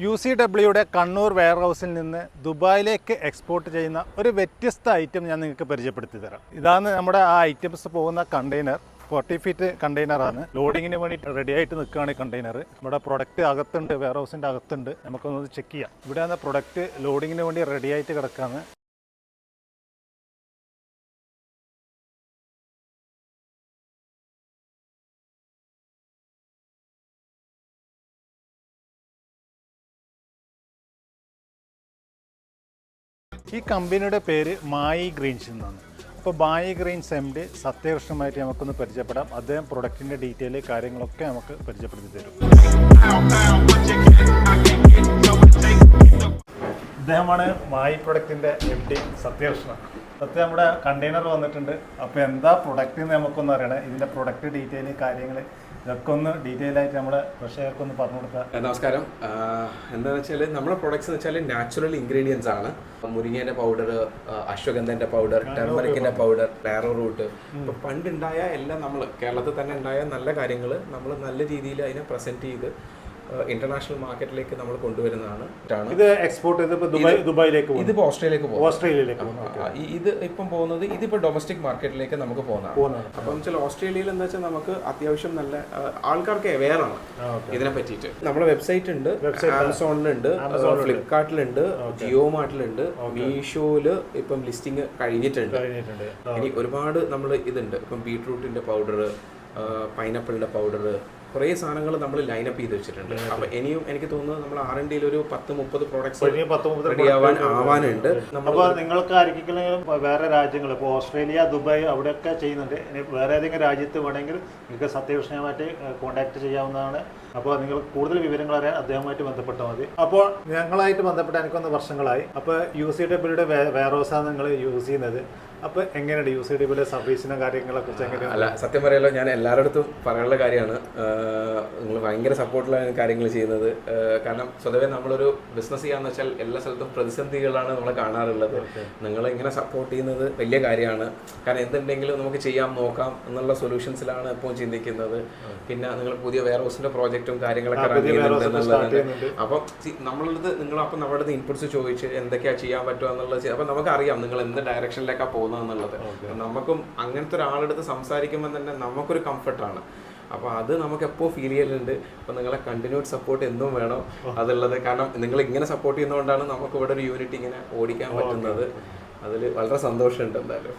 UCWയുടെ കണ്ണൂർ വെയർഹൗസിൽ നിന്ന് ദുബായിലേക്ക് എക്സ്പോർട്ട് ചെയ്യുന്ന ഒരു വ്യത്യസ്ത ഐറ്റം ഞാൻ നിങ്ങൾക്ക് പരിചയപ്പെടുത്തി തരാം. ഇതാണ് നമ്മുടെ ആ ഐറ്റംസ് പോകുന്ന കണ്ടെയ്നർ. 40 ഫീറ്റ് കണ്ടെയ്നറാണ്. ലോഡിങ്ങിന് വേണ്ടി റെഡി ആയിട്ട് നിൽക്കുകയാണ് ഈ കണ്ടെയ്നർ. നമ്മുടെ പ്രൊഡക്റ്റ് അകത്തുണ്ട്, വെയർഹൗസിൻ്റെ അകത്തുണ്ട്. നമുക്കൊന്ന് ചെക്ക് ചെയ്യാം. ഇവിടെയാണ് പ്രൊഡക്റ്റ് ലോഡിങ്ങിന് വേണ്ടി റെഡി ആയിട്ട് കിടക്കുകയാണ്. ഈ കമ്പനിയുടെ പേര് മായി ഗ്രീൻസ് എന്നാണ്. അപ്പോൾ മായി ഗ്രീൻസ് MD സത്യകൃഷ്ണമായിട്ട് നമുക്കൊന്ന് പരിചയപ്പെടാം. അദ്ദേഹം പ്രൊഡക്റ്റിൻ്റെ ഡീറ്റെയിൽ കാര്യങ്ങളൊക്കെ നമുക്ക് പരിചയപ്പെടുത്തി തരും. അദ്ദേഹമാണ് മായി പ്രൊഡക്റ്റിൻ്റെ MD സത്യകൃഷ്ണ. സത്യം നമ്മുടെ കണ്ടെയ്നർ വന്നിട്ടുണ്ട്. അപ്പോൾ എന്താ പ്രൊഡക്റ്റ് എന്ന് നമുക്കൊന്ന് അറിയണം. ഇതിൻ്റെ പ്രൊഡക്റ്റ് ഡീറ്റെയിൽ കാര്യങ്ങൾ ഇതൊക്കെ ഒന്ന് ഡീറ്റെയിൽ ആയിട്ട് നമ്മുടെ പ്രേക്ഷകർക്ക് ഒന്ന് പറഞ്ഞു കൊടുക്കാം. നമസ്കാരം. എന്താണെന്ന് വെച്ചാൽ നമ്മുടെ പ്രൊഡക്ട്സ് എന്ന് വെച്ചാൽ നാച്ചുറൽ ഇൻഗ്രീഡിയൻസ് ആണ്. മുരിങ്ങേൻ്റെ പൗഡർ, അശ്വഗന്ധൻ്റെ പൗഡർ, ടെർമറിക്കിൻ്റെ പൗഡർ, ടാരോ റൂട്ട്. ഇപ്പോൾ പണ്ടുണ്ടായ എല്ലാം നമ്മൾ കേരളത്തിൽ തന്നെ ഉണ്ടായ നല്ല കാര്യങ്ങൾ നമ്മൾ നല്ല രീതിയിൽ അതിനെ പ്രസൻറ്റ് ചെയ്ത് ഇന്റർനാഷണൽ മാർക്കറ്റിലേക്ക് നമ്മൾ കൊണ്ടുവരുന്നതാണ്. ഇത് എക്സ്പോർട്ട് ദുബായിലേക്ക്, ഇതിപ്പോൾ ഓസ്ട്രേലിയയിലേക്ക് പോകും. ഇത് ഇപ്പം പോകുന്നത് ഇതിപ്പോൾ ഡൊമസ്റ്റിക് മാർക്കറ്റിലേക്ക് നമുക്ക് പോകുന്നതാണ്. അപ്പം വെച്ചാൽ ഓസ്ട്രേലിയയിൽ എന്താ വെച്ചാൽ നമുക്ക് അത്യാവശ്യം നല്ല ആൾക്കാർക്ക് അവെയർ ആണ് ഇതിനെ പറ്റിയിട്ട്. നമ്മുടെ വെബ്സൈറ്റ് ഉണ്ട്, ആമസോണിലുണ്ട്, ഫ്ലിപ്കാർട്ടിലുണ്ട്, ജിയോ മാർട്ടിലുണ്ട്, മീഷോയില് ഇപ്പം ലിസ്റ്റിംഗ് കഴിഞ്ഞിട്ടുണ്ട്. ഇനി ഒരുപാട് നമ്മൾ ഇതുണ്ട്. ഇപ്പം ബീട്രൂട്ടിന്റെ പൗഡർ, പൈനാപ്പിളിന്റെ പൗഡർ, കുറേ സാധനങ്ങൾ നമ്മൾ ലൈനപ്പ് ചെയ്ത് വെച്ചിട്ടുണ്ട്. അപ്പോൾ ഇനിയും എനിക്ക് തോന്നുന്നത് നമ്മൾ R&Dയിൽ ഒരു 10-30 പ്രോഡക്ട്സ് റെഡി ആവാനുണ്ട്. അപ്പോൾ നിങ്ങൾക്ക് ആർക്കെങ്കിലും വേറെ രാജ്യങ്ങൾ, ഇപ്പോൾ ഓസ്ട്രേലിയ, ദുബായ് അവിടെയൊക്കെ ചെയ്യുന്നുണ്ട്. ഇനി വേറെ ഏതെങ്കിലും രാജ്യത്ത് വേണമെങ്കിൽ നിങ്ങൾക്ക് സത്യകൃഷ്ണയുമായിട്ട് കോൺടാക്ട് ചെയ്യാവുന്നതാണ്. അപ്പോൾ നിങ്ങൾ കൂടുതൽ വിവരങ്ങൾ അറിയാൻ അദ്ദേഹവുമായിട്ട് ബന്ധപ്പെട്ടാൽ മതി. അപ്പോൾ ഞങ്ങളായിട്ട് ബന്ധപ്പെട്ട എനിക്കൊന്ന് വർഷങ്ങളായി. അപ്പോൾ UCWയുടെ വെയർഹൗസാണ് നിങ്ങൾ യൂസ് ചെയ്യുന്നത്. അപ്പോൾ എങ്ങനെയുണ്ട് UCWയുടെ സർവീസിനെ കാര്യങ്ങളെ കുറിച്ച്? എങ്ങനെയാണ്? അല്ല, സത്യം പറയാലോ, ഞാൻ എല്ലായിടത്തും പറയാനുള്ള കാര്യമാണ്, നിങ്ങൾ ഭയങ്കര സപ്പോർട്ടിലാണ് കാര്യങ്ങൾ ചെയ്യുന്നത്. കാരണം സ്വതവേ നമ്മളൊരു ബിസിനസ് ചെയ്യാന്ന് വെച്ചാൽ എല്ലാ സ്ഥലത്തും പ്രതിസന്ധികളാണ് നമ്മൾ കാണാറുള്ളത്. നിങ്ങളിങ്ങനെ സപ്പോർട്ട് ചെയ്യുന്നത് വലിയ കാര്യമാണ്. കാരണം എന്തുണ്ടെങ്കിലും നമുക്ക് ചെയ്യാം, നോക്കാം എന്നുള്ള സൊല്യൂഷൻസിലാണ് ഇപ്പോൾ ചിന്തിക്കുന്നത്. പിന്നെ നിങ്ങൾ പുതിയ വെയർഹൗസിന്റെ പ്രോജക്റ്റും കാര്യങ്ങളൊക്കെ റൺ ചെയ്യുന്നുണ്ട്. അപ്പം നമ്മളത് നിങ്ങൾ അപ്പം നമ്മുടെ അടുത്ത് ഇൻപുട്സ് ചോദിച്ച് എന്തൊക്കെയാണ് ചെയ്യാൻ പറ്റുക എന്നുള്ളത്. അപ്പം നമുക്കറിയാം നിങ്ങൾ എന്ത് ഡയറക്ഷനിലേക്കാണ് പോകുന്നതെന്നുള്ളത്. നമുക്കും അങ്ങനത്തെ ഒരാളെടുത്ത് സംസാരിക്കുമ്പോൾ തന്നെ നമുക്കൊരു കംഫർട്ടാണ്. അപ്പോൾ അത് നമുക്ക് എപ്പോൾ ഫീൽ ചെയ്യലുണ്ട്. അപ്പോൾ നിങ്ങളെ കണ്ടിന്യൂഡ് സപ്പോർട്ട് എന്നും വേണം അതുള്ളത്. കാരണം നിങ്ങൾ ഇങ്ങനെ സപ്പോർട്ട് ചെയ്യുന്നതുകൊണ്ടാണ് നമുക്ക് ഇവിടെ ഒരു യൂണിറ്റ് ഇങ്ങനെ ഓടിക്കാൻ പറ്റുന്നത്. അതിൽ വളരെ സന്തോഷമുണ്ട്. എന്തായാലും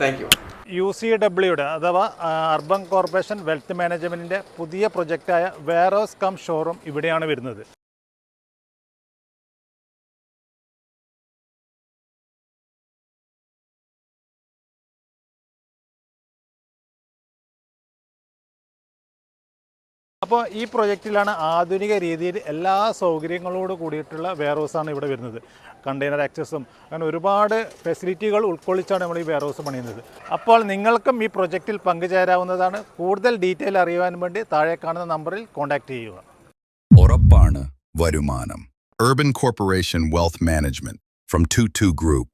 താങ്ക് യു. UCWയുടെ അഥവാ അർബൻ കോർപ്പറേഷൻ വെൽത്ത് മാനേജ്മെൻറ്റിൻ്റെ പുതിയ പ്രൊജക്റ്റായ വെയർഹൗസ് കം ഷോറൂം ഇവിടെയാണ് വരുന്നത്. അപ്പോൾ ഈ പ്രൊജക്റ്റിലാണ് ആധുനിക രീതിയിൽ എല്ലാ സൗകര്യങ്ങളോട് കൂടിയിട്ടുള്ള വെയർഹൗസാണ് ഇവിടെ വരുന്നത്. കണ്ടെയ്നർ ആക്സസും അങ്ങനെ ഒരുപാട് ഫെസിലിറ്റികൾ ഉൾക്കൊള്ളിച്ചാണ് നമ്മൾ ഈ വെയർഹൗസ് പണിയുന്നത്. അപ്പോൾ നിങ്ങൾക്കും ഈ പ്രൊജക്റ്റിൽ പങ്കുചേരാവുന്നതാണ്. കൂടുതൽ ഡീറ്റെയിൽ അറിയുവാൻ വേണ്ടി താഴെ കാണുന്ന നമ്പറിൽ കോൺടാക്ട് ചെയ്യുക. ഉറപ്പാണ് വരുമാനം. Urban Corporation Wealth Management from 22 Group.